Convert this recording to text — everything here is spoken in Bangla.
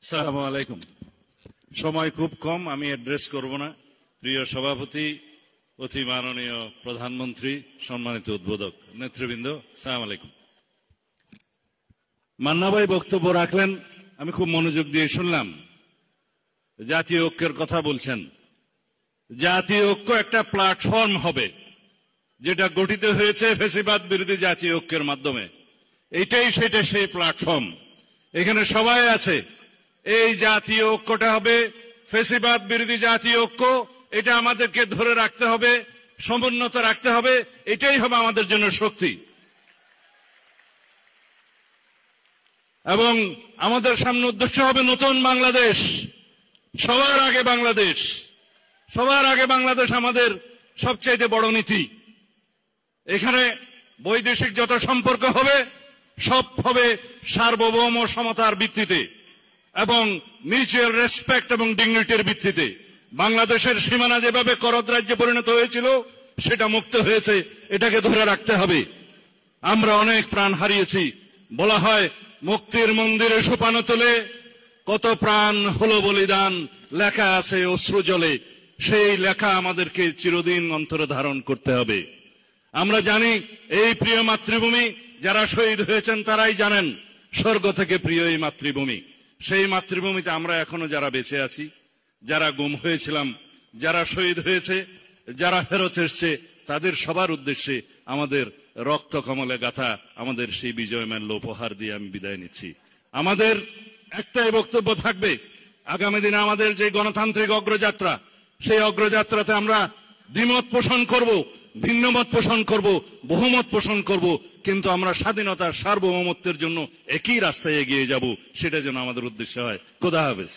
আসসালামু আলাইকুম। সময় খুব কম, আমি অ্যাড্রেস করব না। প্রিয় সভাপতি, অতি মাননীয় প্রধানমন্ত্রী, সম্মানিত উদ্বোধক, নেতৃবৃন্দ, আসসালামু আলাইকুম। মান্না ভাই বক্তব্য রাখলেন, আমি খুব মনোযোগ দিয়ে শুনলাম। জাতীয় ঐক্যের কথা বলছেন। জাতীয় ঐক্য একটা প্ল্যাটফর্ম হবে যেটা গঠিত হয়েছে ফ্যাসিবাদ বিরোধী জাতীয় ঐক্যের মাধ্যমে। সেটা সেই প্ল্যাটফর্ম। এখানে সবাই আছে। এই জাতীয় ঐক্যটা হবে ফ্যাসিবাদ বিরোধী জাতীয় ঐক্য। এটা আমাদেরকে ধরে রাখতে হবে, সমুন্নত রাখতে হবে। এটাই হবে আমাদের জন্য শক্তি। এবং আমাদের সামনে উদ্দেশ্য হবে নতুন বাংলাদেশ। সবার আগে বাংলাদেশ, সবার আগে বাংলাদেশ আমাদের সবচাইতে বড় নীতি। এখানে বৈদেশিক যত সম্পর্ক হবে সব হবে সার্বভৌম সমতার ভিত্তিতে এবং মিউচুয়াল রেসপেক্ট এবং ডিগনিটির ভিত্তিতে। বাংলাদেশের সীমানা যেভাবে করদ রাজ্যে পরিণত হয়েছিল সেটা মুক্ত হয়েছে, এটাকে ধরে রাখতে হবে। আমরা অনেক প্রাণ হারিয়েছি। বলা হয় মুক্তির মন্দিরে সোপানো তোলে কত প্রাণ হলো বলিদান, লেখা আছে অশ্রু জলে। সেই লেখা আমাদেরকে চিরদিন অন্তরে ধারণ করতে হবে। আমরা জানি এই প্রিয় মাতৃভূমি, যারা শহীদ হয়েছেন তারাই জানেন স্বর্গ থেকে প্রিয় এই মাতৃভূমি। সেই মাতৃভূমিতে আমরা এখনো যারা বেঁচে আছি, যারা গুম হয়েছিলাম, যারা শহীদ হয়েছে, যারা ফেরত এসছে, তাদের সবার উদ্দেশ্যে আমাদের রক্ত কমলে গাথা আমাদের সেই বিজয় মাল্য উপহার দিয়ে আমি বিদায় নিচ্ছি। আমাদের একটাই বক্তব্য থাকবে, আগামী দিনে আমাদের যে গণতান্ত্রিক অগ্রযাত্রা, সেই অগ্রযাত্রাতে আমরা দ্বিমত পোষণ করব, ভিন্নমত পোষণ করব, বহুমত পোষণ করব, কিন্তু আমরা স্বাধীনতার সার্বভৌমত্বের জন্য একই রাস্তায় এগিয়ে যাব। সেটা যেন আমাদের উদ্দেশ্য হয়। খোদা হাফেজ।